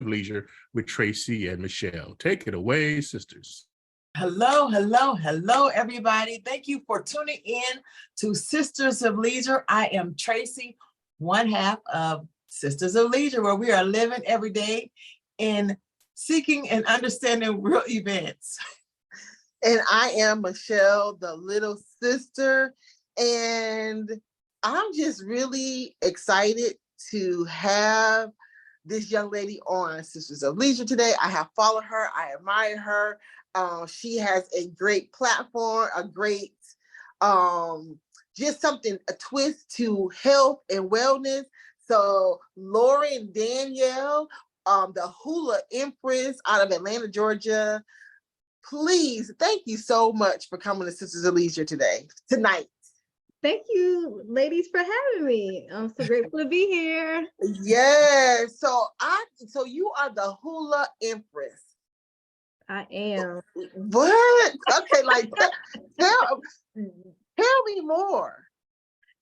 Leisure with Tracey and Michele. Take it away, sisters. Hello, hello, hello, everybody. Thank you for tuning in to Sisters of Leisure. I am Tracey, one half of Sisters of Leisure, where we are living every day in seeking and understanding real events. And I am Michele, the little sister, and I'm just really excited to have this young lady on Sisters of Leisure today. I have followed her. I admire her. She has a great platform, a great, just something, a twist to health and wellness. So Lori and Danielle, the Hula Empress out of Atlanta, Georgia, please, thank you so much for coming to Sisters of Leisure tonight. Thank you, ladies, for having me. I'm so grateful to be here. Yes. So you are the Hula Empress. I am. What? Okay, like tell me more.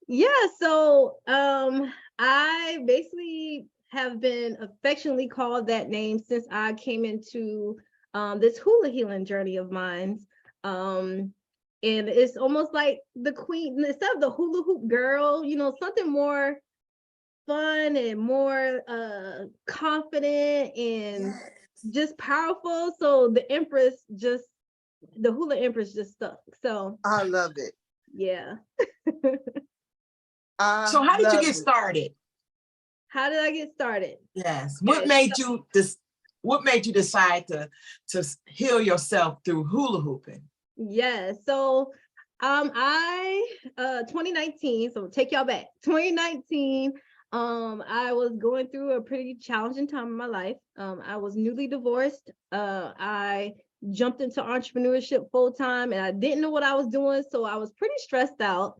Yeah, so I basically have been affectionately called that name since I came into this hula healing journey of mine. And it's almost like the queen, instead of the hula hoop girl, something more fun and more confident and just powerful. So the Hula Empress just stuck. So I love it. Yeah. So how did you get started? How did I get started? Yes. What made you decide to heal yourself through hula hooping? Yeah. So I 2019, so take y'all back. 2019, I was going through a pretty challenging time in my life. I was newly divorced. I jumped into entrepreneurship full time and I didn't know what I was doing, so I was pretty stressed out.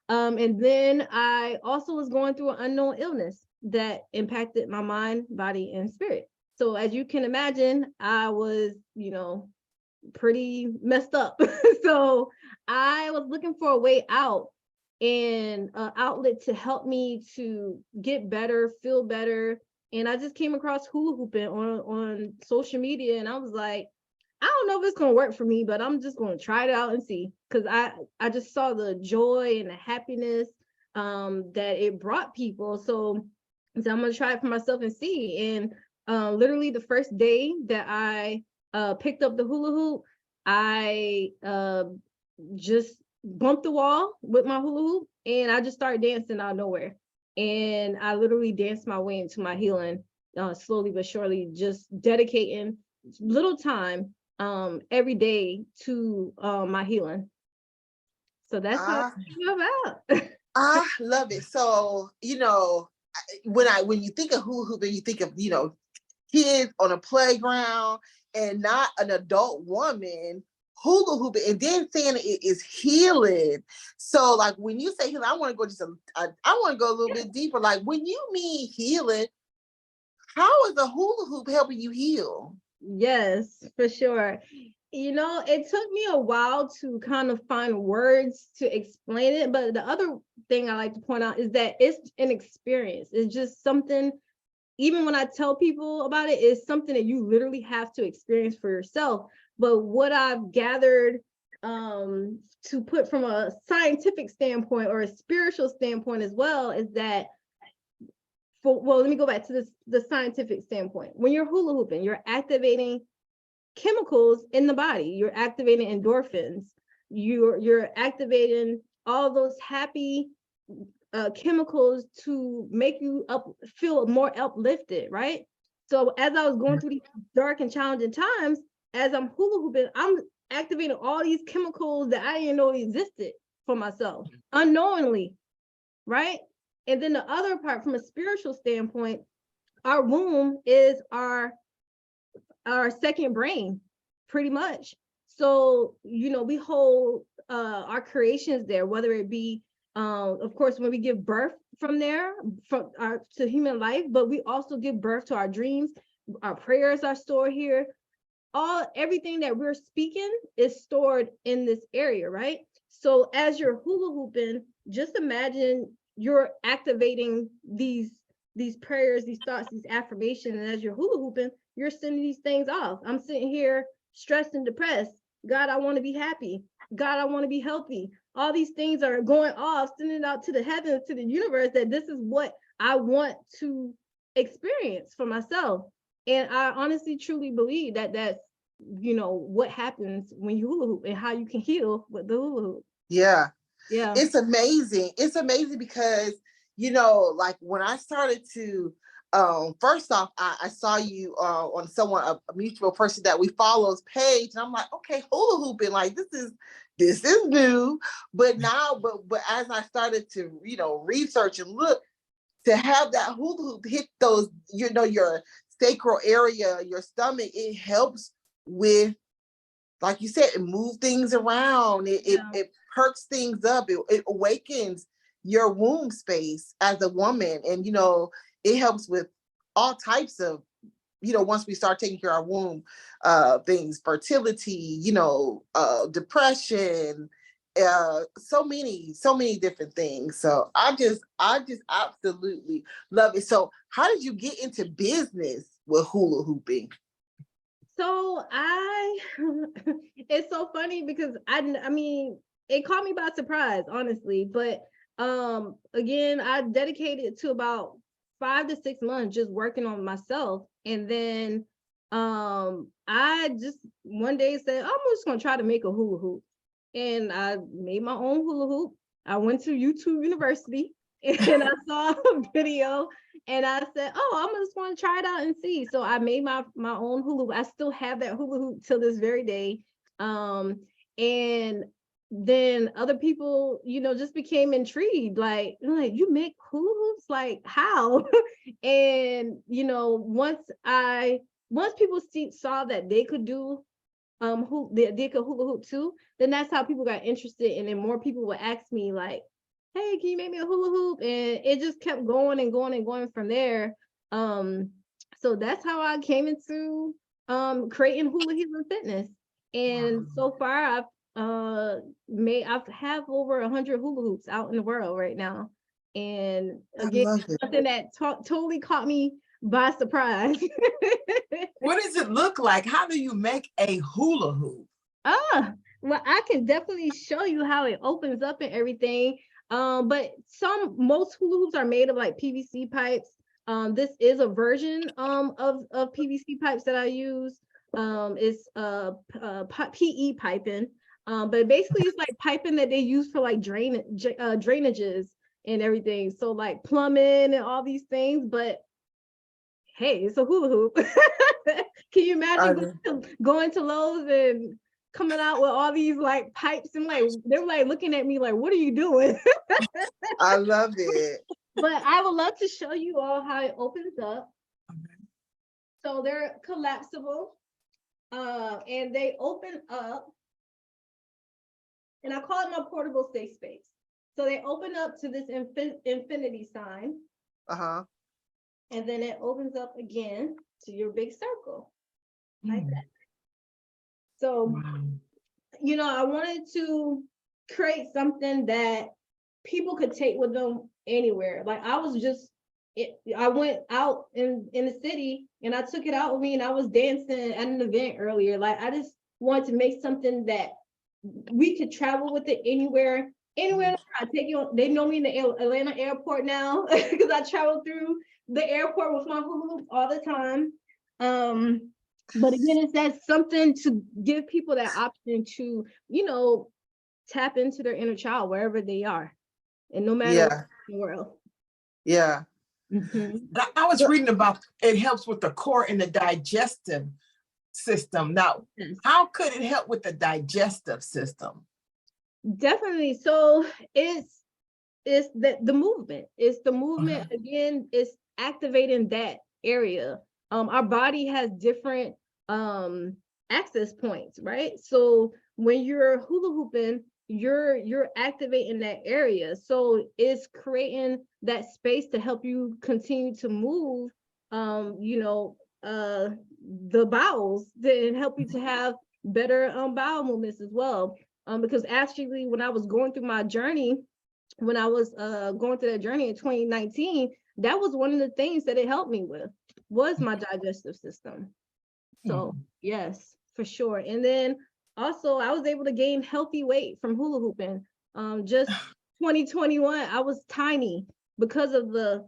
And then I also was going through an unknown illness that impacted my mind, body, and spirit. So as you can imagine, I was, pretty messed up. So I was looking for a way out and an outlet to help me to get better, feel better. And I just came across hula hooping on social media, and I was like, I don't know if it's going to work for me, but I'm just going to try it out and see. Because I just saw the joy and the happiness that it brought people. So I'm going to try it for myself and see. And literally the first day that I picked up the hula hoop, I just bumped the wall with my hula hoop and I just started dancing out of nowhere. And I literally danced my way into my healing slowly but surely, just dedicating little time every day to my healing. So that's what it's about. I love it. So, when you think of hula hooping, you think of, kids on a playground and not an adult woman hula hooping, and then saying it is healing. So like when you say healing, I want to go I want to go a little bit deeper. Like when you mean healing, how is the hula hoop helping you heal? Yes, for sure. It took me a while to kind of find words to explain it, but the other thing I like to point out is that it's an experience. It's just something, even when I tell people about it, it's something that you literally have to experience for yourself. But what I've gathered to put from a scientific standpoint or a spiritual standpoint as well is that, let me go back to the scientific standpoint. When you're hula hooping, you're activating chemicals in the body. You're activating endorphins. You're activating all those happy chemicals to make you feel more uplifted, right? So as I was going through these dark and challenging times, as I'm hula hooping, I'm activating all these chemicals that I didn't know existed for myself unknowingly, right? And then the other part, from a spiritual standpoint, our womb is our second brain, pretty much. So, we hold our creations there, whether it be, of course, when we give birth from there, to human life, but we also give birth to our dreams. Our prayers are stored here. Everything that we're speaking is stored in this area, right? So as you're hula hooping, just imagine you're activating these these prayers, these thoughts, these affirmations, and as you're hula hooping, you're sending these things off. I'm sitting here stressed and depressed. God, I want to be happy. God, I want to be healthy. All these things are going off, sending it out to the heavens, to the universe, that this is what I want to experience for myself. And I honestly, truly believe that that's, you know, what happens when you hula hoop and how you can heal with the hula hoop. Yeah. Yeah. It's amazing. It's amazing because, you know, like when I started to, first off, I saw you on someone, a mutual person that we follow's page. And I'm like, okay, hula hooping, like this is new. But now, but as I started to, you know, research and look, to have that hula hoop hit those, you know, your sacral area, your stomach, it helps with, like you said, it moves things around. It perks things up. It awakens your womb space as a woman. And, you know, it helps with all types of, you know, once we start taking care of our womb, things, fertility, you know, depression, so many different things. So I just absolutely love it. So how did you get into business with hula hooping? So it's so funny because I mean, it caught me by surprise, honestly. But again, I dedicated to about 5 to 6 months just working on myself. And then I just one day said, I'm just gonna try to make a hula hoop. And I made my own hula hoop. I went to YouTube University and I saw a video and I said, oh, I'm just want to try it out and see. So I made my own hula hoop. I still have that hula hoop till this very day. And then other people, you know, just became intrigued, like you make hula hoops, like how? And you know, once people saw that they could do they could hula hoop too, then that's how people got interested. And then more people would ask me like, hey, can you make me a hula hoop? And it just kept going and going and going from there. So that's how I came into creating Hula Healing Fitness. And so far I have over 100 hula hoops out in the world right now. And again, something that totally caught me by surprise. What does it look like? How do you make a hula hoop? Well, I can definitely show you how it opens up and everything. But most hula hoops are made of like PVC pipes. This is a version of PVC pipes that I use. It's PE piping. But basically it's like piping that they use for like drainages and everything. So like plumbing and all these things, but hey, it's a hula hoop. Can you imagine going to Lowe's and coming out with all these like pipes and like they're like looking at me like, what are you doing? I love it. But I would love to show you all how it opens up. Okay. So they're collapsible, and they open up, and I call it my portable safe space. So they open up to this infinity sign. And then it opens up again to your big circle, like that. So, you know, I wanted to create something that people could take with them anywhere. Like I went out in the city and I took it out with me and I was dancing at an event earlier. Like I just wanted to make something that we could travel with it anywhere. I take you on, they know me in the Atlanta airport now because I travel through the airport with my hula hoop all the time. But again, it's that something to give people that option to, you know, tap into their inner child wherever they are, and no matter where in the world. Yeah. I was reading about it helps with the core and the digestive system. Now, how could it help with the digestive system? Definitely. So it's the movement. It's the movement again. It's activating that area. Our body has different access points, right? So when you're hula hooping, you're activating that area. So it's creating that space to help you continue to move. You know, the bowels, and help you to have better bowel movements as well. Because actually, when I was going through my journey, when I was going through that journey in 2019, that was one of the things that it helped me with, was my digestive system. So yes, for sure. And then also I was able to gain healthy weight from hula hooping. Just 2021, I was tiny because of the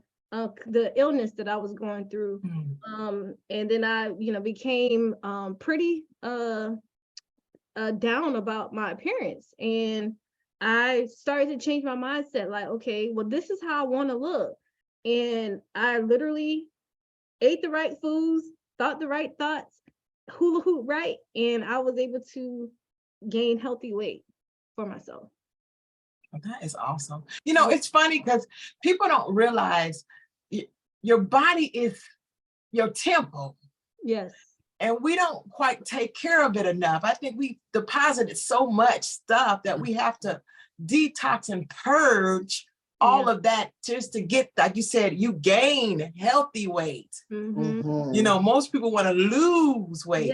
illness that I was going through. And then I, became pretty down about my appearance. And I started to change my mindset, like, okay, well, this is how I want to look. And I literally ate the right foods, thought the right thoughts, hula hoop right, and I was able to gain healthy weight for myself. That is awesome. It's funny because people don't realize your body is your temple. Yes. And we don't quite take care of it enough. I think we deposited so much stuff that we have to detox and purge all of that just to get, like you said, you gain healthy weight. Most people want to lose weight,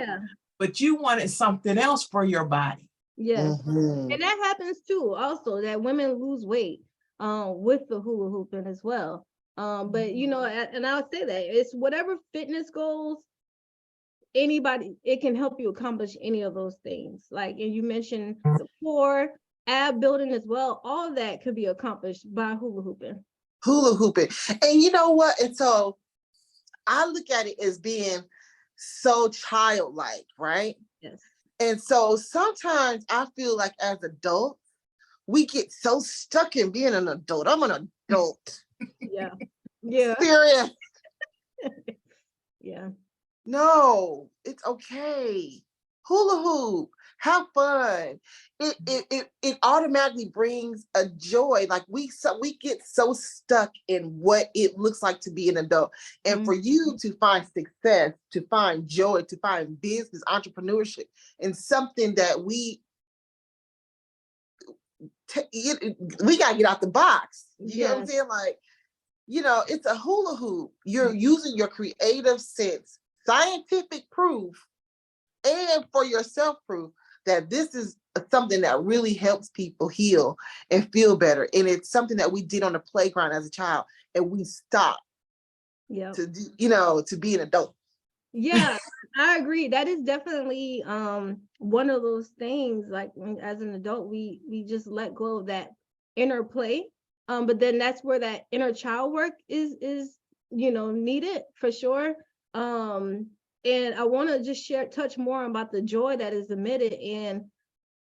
but you wanted something else for your body. Yes. And that happens too, also, that women lose weight with the hula hooping as well. But and I would say that it's whatever fitness goals, anybody, it can help you accomplish any of those things. Like, and you mentioned the core, ab building as well. All of that could be accomplished by hula hooping. And you know what? And so I look at it as being so childlike, right? Yes. And so sometimes I feel like as adults, we get so stuck in being an adult. I'm an adult. Yeah. Serious. Yeah. No, it's okay. Hula hoop, have fun. It automatically brings a joy. Like we get so stuck in what it looks like to be an adult. And for you to find success, to find joy, to find business, entrepreneurship, and something that we gotta get out the box. You know what I'm saying? Like, it's a hula hoop. You're using your creative sense, scientific proof, and for yourself proof that this is something that really helps people heal and feel better. And it's something that we did on the playground as a child, and we stopped to do, to be an adult. Yeah, I agree. That is definitely one of those things, like as an adult, we just let go of that inner play. But then that's where that inner child work is needed for sure. And I want to just touch more about the joy that is emitted. And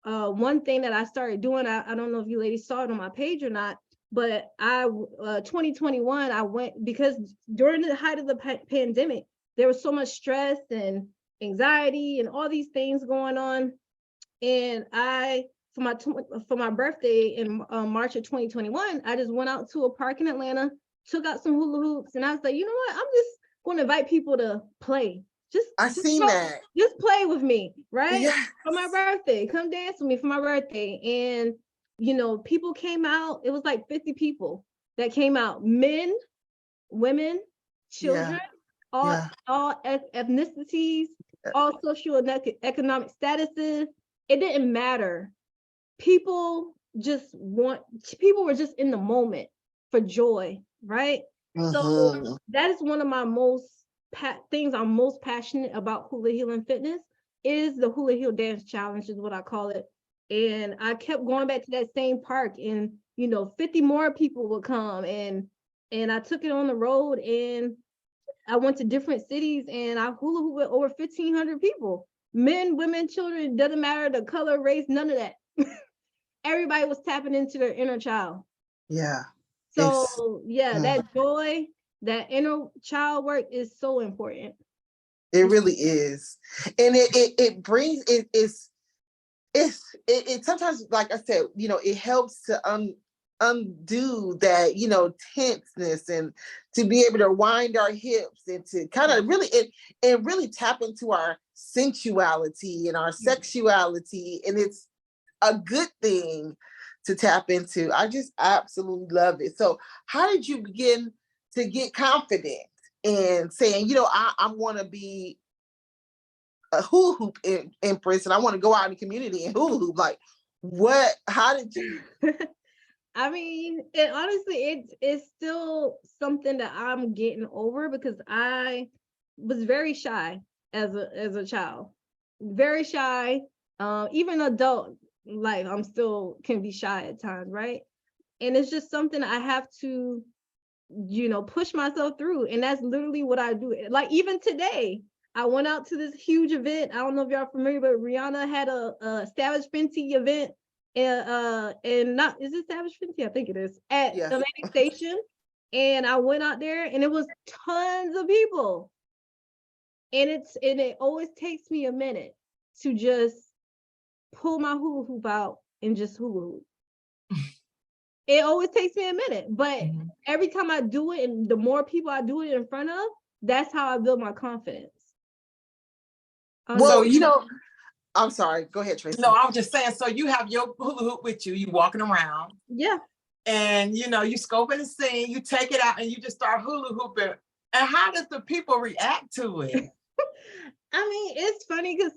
one thing that I started doing, I don't know if you ladies saw it on my page or not, but 2021, I went, because during the height of the pandemic, there was so much stress and anxiety and all these things going on. And for my birthday in March of 2021, I just went out to a park in Atlanta, took out some hula hoops, and I was like, you know what? I'm just going to invite people to play. Just play with me, right? Yes. For my birthday, come dance with me for my birthday. And people came out. It was like 50 people that came out, men, women, children, all ethnicities, all social and economic statuses. It didn't matter. People were just in the moment for joy, right? So that is one of my things I'm most passionate about hula healing fitness, is the hula heel dance challenge, is what I call it. And I kept going back to that same park, and 50 more people would come, and I took it on the road, and I went to different cities, and I hula hooped with over 1,500 people, men, women, children, doesn't matter the color, race, none of that. Everybody was tapping into their inner child. Yeah. So that joy, that inner child work is so important. It really is. And it brings it sometimes, like I said, it helps to undo that, tenseness, and to be able to wind our hips, and to kind of really tap into our sensuality and our sexuality. And it's a good thing to tap into. I just absolutely love it. So how did you begin to get confident in saying, I want to be a hula hoop empress, and I want to go out in the community and hula hoop? Like, how did you? I mean, it honestly, it's still something that I'm getting over because I was very shy as a child, very shy. Even adult life, I'm still can be shy at times, right? And it's just something I have to, push myself through, and that's literally what I do. Like even today, I went out to this huge event. I don't know if y'all familiar, but Rihanna had a Savage Fenty event, and not is it Savage Fenty? I think it is at Yes. Atlantic Station, and I went out there, and it was tons of people, and it always takes me a minute to just pull my hula hoop out and just hula hoop. It always takes me a minute, but every time I do it, and the more people I do it in front of, that's how I build my confidence. Well, I'm sorry. Go ahead, Tracey. No, I was just saying, so you have your hula hoop with you, you walking around. Yeah. And you scoping the scene, you take it out and you just start hula hooping. And how does the people react to it? I mean, it's funny because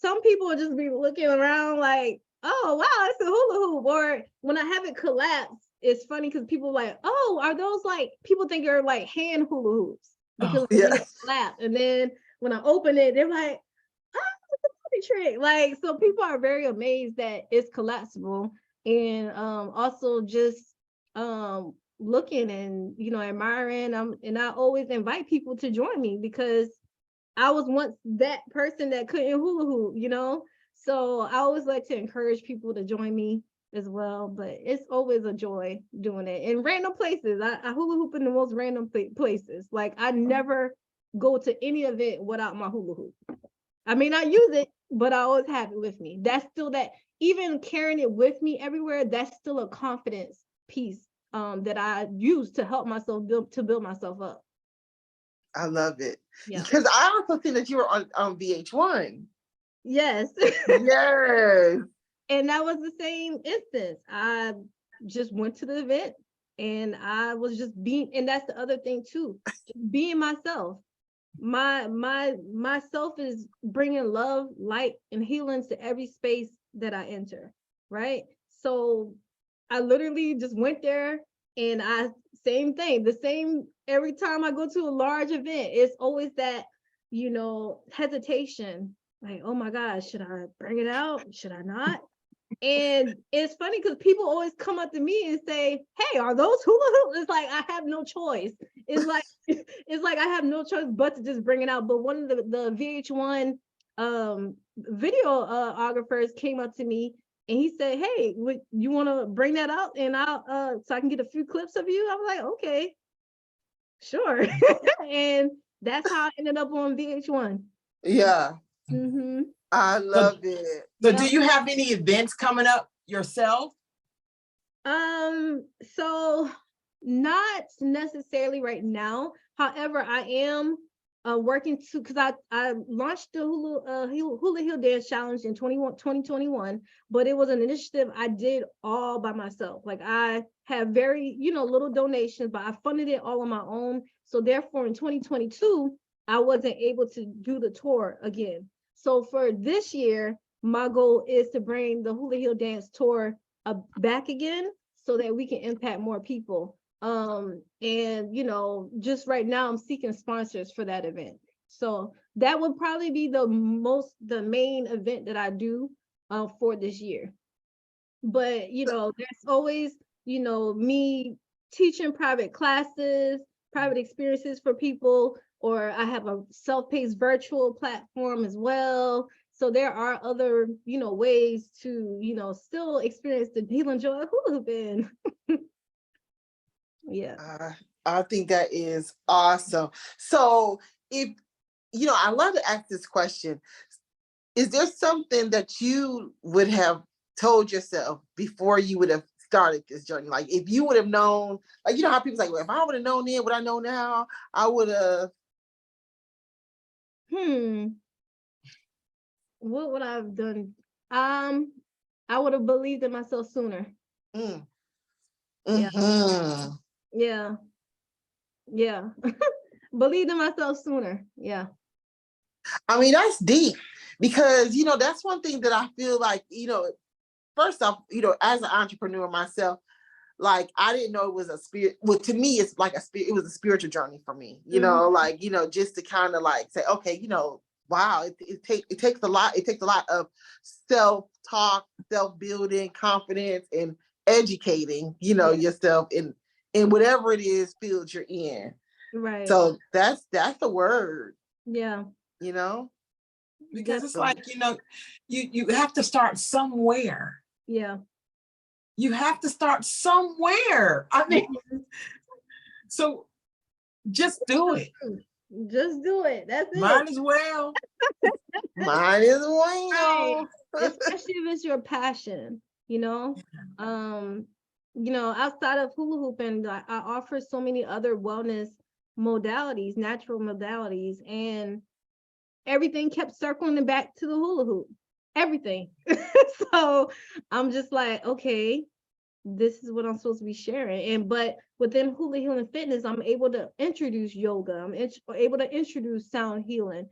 some people will just be looking around like, oh wow, it's a hula hoop. Or when I have it collapse, it's funny because people are like, oh, are those like, people think they're like hand hula hoops because it's collapse. And then when I open it, they're like, oh, it's a party trick. Like, so people are very amazed that it's collapsible. And also just looking and admiring. And I always invite people to join me because I was once that person that couldn't hula hoop, so I always like to encourage people to join me as well. But it's always a joy doing it in random places. I hula hoop in the most random places. Like I never go to any event without my hula hoop. I may not use it, but I always have it with me. That's still that, even carrying it with me everywhere, that's still a confidence piece that I use to help myself build myself up. I love it. Yeah. Because I also think that you were on VH1. Yes. Yes. And that was the same instance. I just went to the event and I was just being, and that's the other thing too, just being myself. Myself is bringing love, light, and healing to every space that I enter, right? So I literally just went there and same thing, the same every time I go to a large event, it's always that, hesitation, like, oh my gosh, should I bring it out? Should I not? And it's funny because people always come up to me and say, hey, are those hula hoops? It's like I have no choice. It's like I have no choice but to just bring it out. But one of the VH1 videographers came up to me and he said, hey, you want to bring that out and I'll so I can get a few clips of you? I was like, okay, sure. And that's how I ended up on VH1. Yeah. Mm-hmm. I love it. So do you have any events coming up yourself? So not necessarily right now. However, I am working to, because I launched the Hula Hill Dance Challenge in 2021, but it was an initiative I did all by myself. Like I have very, little donations, but I funded it all on my own. So therefore in 2022, I wasn't able to do the tour again. So for this year, my goal is to bring the Hula Hill Dance Tour back again so that we can impact more people. And, just right now I'm seeking sponsors for that event. So that would probably be the main event that I do for this year. But, there's always, me teaching private classes, private experiences for people, or I have a self-paced virtual platform as well. So there are other, ways to, still experience the healing joy of hula hooping. Yeah. I think that is awesome. So if, I love to ask this question. Is there something that you would have told yourself before you would have started this journey? Like if you would have known, like, how people say, well, if I would have known then what I know now, I would have. What would I have done? I would have believed in myself sooner. Mm-hmm. Yeah. Believed in myself sooner. Yeah. I mean, that's deep because, that's one thing that I feel like, first off, as an entrepreneur myself, like I didn't know it was a spirit. Well, to me, it's like a spirit. It was a spiritual journey for me, like, just to kind of like say, okay, wow, it takes a lot. It takes a lot of self-talk, self-building, confidence, and educating, yourself in whatever it is field you're in. Right. So that's the word. Yeah. Because it's like, you have to start somewhere. Yeah. You have to start somewhere. I mean, so just do it. Just do it. That's it. Might as well. Might as well. Especially if it's your passion, outside of hula hooping, I offer so many other wellness modalities, natural modalities, and everything kept circling back to the hula hoop. Everything. So I'm just like, okay, this is what I'm supposed to be sharing. But within Hula Healing Fitness, I'm able to introduce yoga. I'm able to introduce sound healing.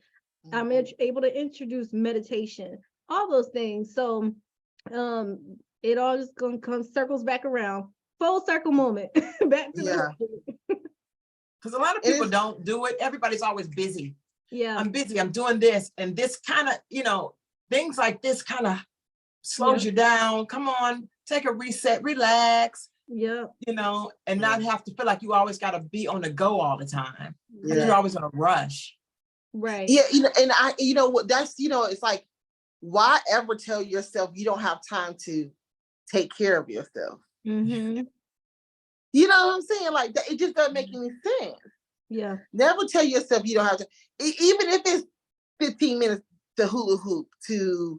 I'm able to introduce meditation, all those things. So it all just gonna come circles back around. Full circle moment. Back to the because a lot of people don't do it. Everybody's always busy. Yeah. I'm busy. I'm doing this. And this kind of, things like this kind of slows you down. Come on, take a reset, relax. Yeah. And not have to feel like you always got to be on the go all the time. Like you're always in a rush. Right. Yeah. And that's, it's like, why ever tell yourself you don't have time to take care of yourself? Mm-hmm. You know what I'm saying? Like that, it just doesn't make any sense. Yeah. Never tell yourself you don't have to, even if it's 15 minutes to hula hoop, to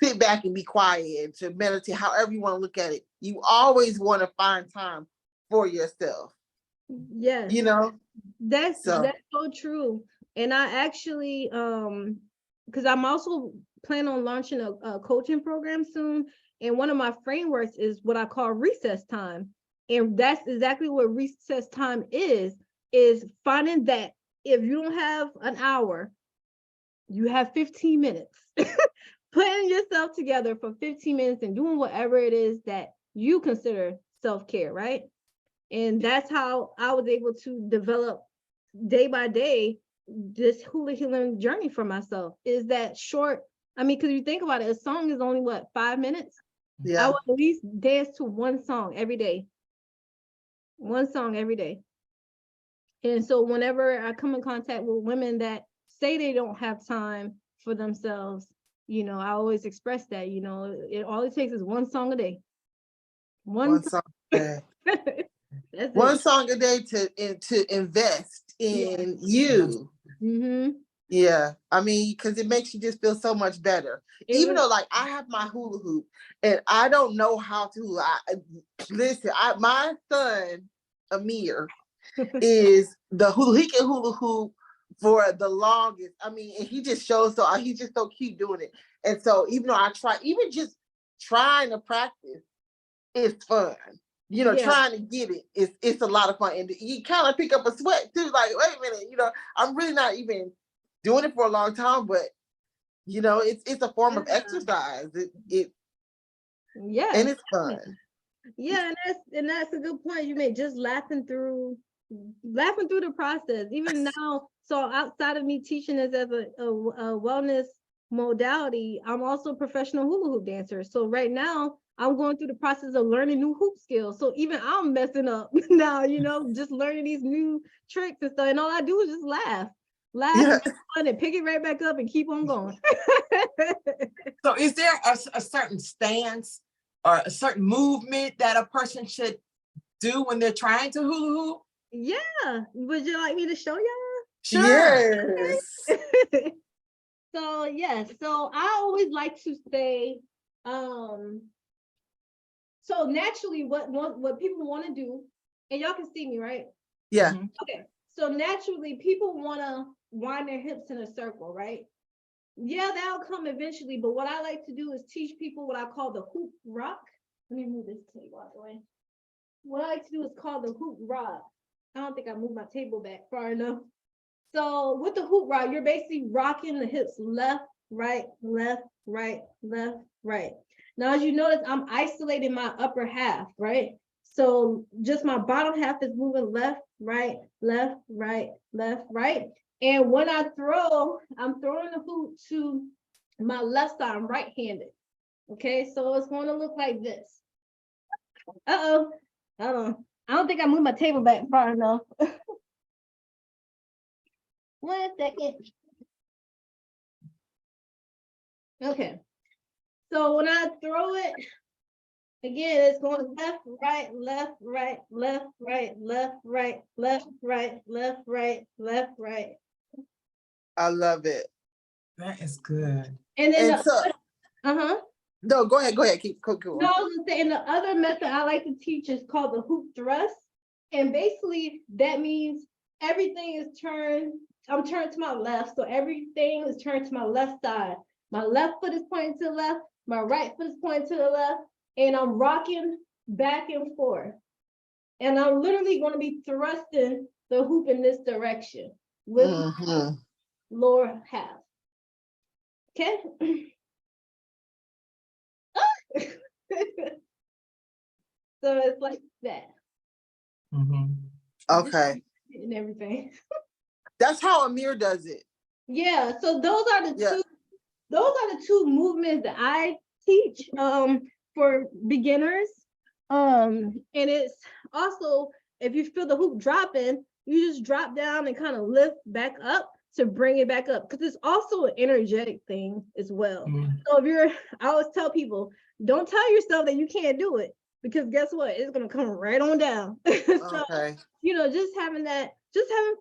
sit back and be quiet, to meditate, however you want to look at it. You always want to find time for yourself. Yes. That's so true. And I actually, because I'm also planning on launching a coaching program soon. And one of my frameworks is what I call recess time. And that's exactly what recess time is finding that if you don't have an hour, you have 15 minutes. Putting yourself together for 15 minutes and doing whatever it is that you consider self-care, right? And that's how I was able to develop day by day this hula healing journey for myself. Is that short? I mean, because you think about it, a song is only 5 minutes? Yeah. I would at least dance to one song every day. One song every day. And so whenever I come in contact with women that say they don't have time for themselves, I always express that, all it takes is one song a day. One song a day. That's one song a day to invest in you. Mm-hmm. Yeah, I mean, because it makes you just feel so much better. Even though, like, I have my hula hoop and I don't know how to. Listen, my son Amir is the hula. He can hula hoop for the longest. I mean, and he just shows he's just so cute doing it. And so even though I try, even just trying to practice, it's fun. Trying to get it's a lot of fun. And you kind of pick up a sweat too, like, wait a minute, I'm really not even doing it for a long time, but it's a form of exercise. And it's fun. Yeah, and that's a good point you made. Just laughing through the process. Even now, so outside of me teaching this as a wellness modality, I'm also a professional hula hoop dancer. So right now, I'm going through the process of learning new hoop skills. So even I'm messing up now, just learning these new tricks and stuff. And all I do is just laugh, and pick it right back up and keep on going. So is there a certain stance or a certain movement that a person should do when they're trying to hula hoop? Yeah. Would you like me to show y'all? Sure. Yes. So yes. So I always like to say, so naturally what people want to do, and y'all can see me, right? Yeah. Mm-hmm. Okay. So naturally people want to wind their hips in a circle, right? Yeah, that'll come eventually. But what I like to do is teach people what I call the hoop rock. Let me move this table out the way. What I like to do is call the hoop rock. I don't think I moved my table back far enough. So with the hoop rock, you're basically rocking the hips left, right, left, right, left, right. Now, as you notice, I'm isolating my upper half, right? So just my bottom half is moving left, right, left, right, left, right. And when I throw, I'm throwing the hoop to my left side. I'm right-handed. Okay, so it's going to look like this. Uh-oh. Hold on. I don't think I moved my table back far enough. 1 second. Okay. So when I throw it, again, it's going left, right, left, right, left, right, left, right, left, right, left, right, left, right. I love it. That is good. And then And so, no, go ahead. Keep going. No, I was gonna say, and the other method I like to teach is called the hoop thrust. And basically that means everything is turned, I'm turned to my left. So everything is turned to my left side. My left foot is pointing to the left, my right foot is pointing to the left, and I'm rocking back and forth. And I'm literally going to be thrusting the hoop in this direction with my lower half. Okay. So it's like that. Okay. And everything. That's how Amir does it. Yeah. So those are the two movements that I teach for beginners. And it's also, if you feel the hoop dropping, you just drop down and kind of lift back up to bring it back up, because it's also an energetic thing as well. So I always tell people, don't tell yourself that you can't do it, because guess what? It's gonna come right on down. So, just having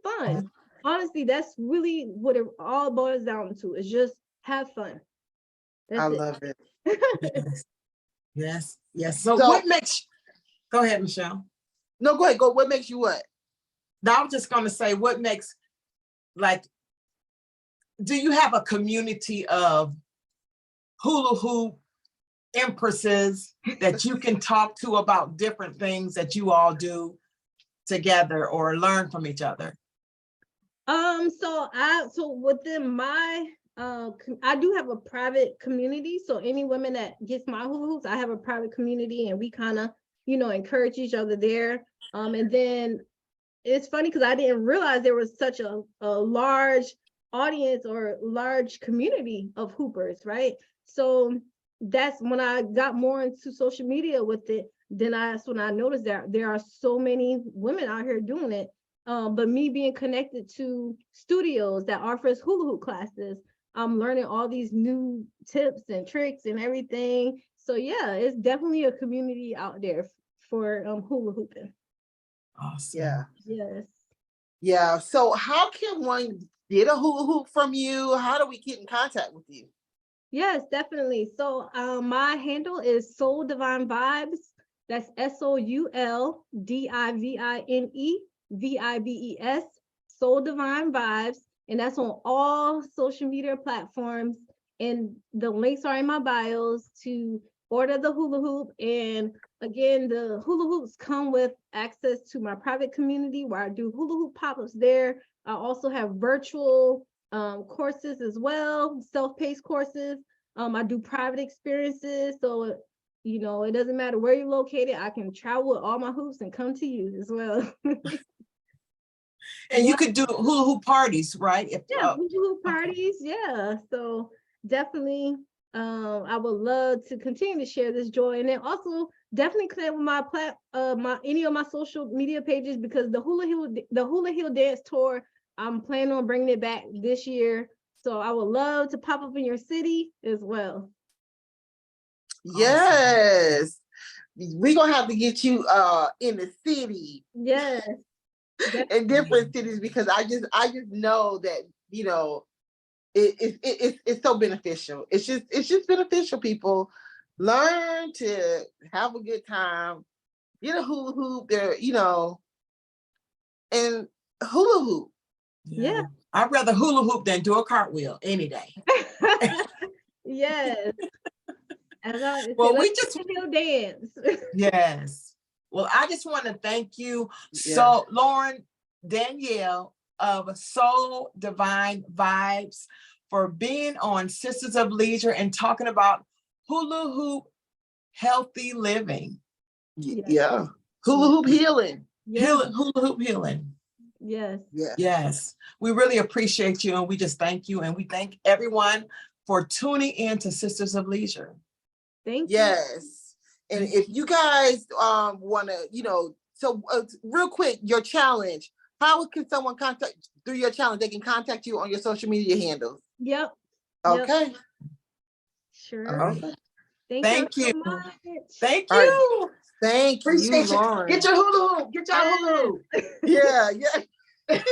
fun. Honestly, that's really what it all boils down to, is just have fun. That's I love it. Yes. So what makes, go ahead, Michelle. No, go ahead. What makes you what? Now, I'm just gonna say, what makes, like, do you have a community of hula hoop empresses that you can talk to about different things that you all do together or learn from each other? So within my I do have a private community. So any women that gets my hula hoops, I have a private community, and we kind of, encourage each other there. And then it's funny because I didn't realize there was such a large audience or large community of hoopers, right? So that's when I got more into social media with it. Then that's when I noticed that there are so many women out here doing it. But me being connected to studios that offers hula hoop classes, I'm learning all these new tips and tricks and everything. So yeah, it's definitely a community out there for hula hooping. Awesome. Yeah. Yes. Yeah. So how can one get a hula hoop from you? How do we get in contact with you? Yes, definitely. So my handle is Soul Divine Vibes. That's SOULDIVINE-VIBES, Soul Divine Vibes. And that's on all social media platforms. And the links are in my bios to order the hula hoop. And again, the hula hoops come with access to my private community where I do hula hoop pop-ups there. I also have virtual courses as well, self-paced courses. I do private experiences. So, it doesn't matter where you're located. I can travel with all my hoops and come to you as well. And you could do hula hoop parties, right? Hula hoop parties. Yeah. So definitely, I would love to continue to share this joy, and then also definitely connect with my any of my social media pages, because the Hula Hill Dance Tour, I'm planning on bringing it back this year. So I would love to pop up in your city as well. Yes. Awesome. We're gonna have to get you in the city. Yes. In different cities, because I just know that it's so beneficial. It's just beneficial. People learn to have a good time, get a hula hoop there, and hula hoop. Yeah. I'd rather hula hoop than do a cartwheel any day. Yes. Well, we just dance. Yes. Well, I just want to thank you, so Lauren, Danielle of Soul Divine Vibes, for being on Sisters of Leisure and talking about hula hoop healthy living. Yeah. Hula hoop healing. Hula hoop healing. Yes. Yeah. Yes. We really appreciate you and we just thank you. And we thank everyone for tuning in to Sisters of Leisure. Thank you. Yes. And if you guys want to, so real quick, your challenge, how can someone contact through your challenge? They can contact you on your social media handles. Yep. Okay. Sure. Okay. Thank you. So much. Thank All right. you. Thank you, Appreciate you. Lauren. Get your hula hoop. Get your hula hoop. Yeah, yeah.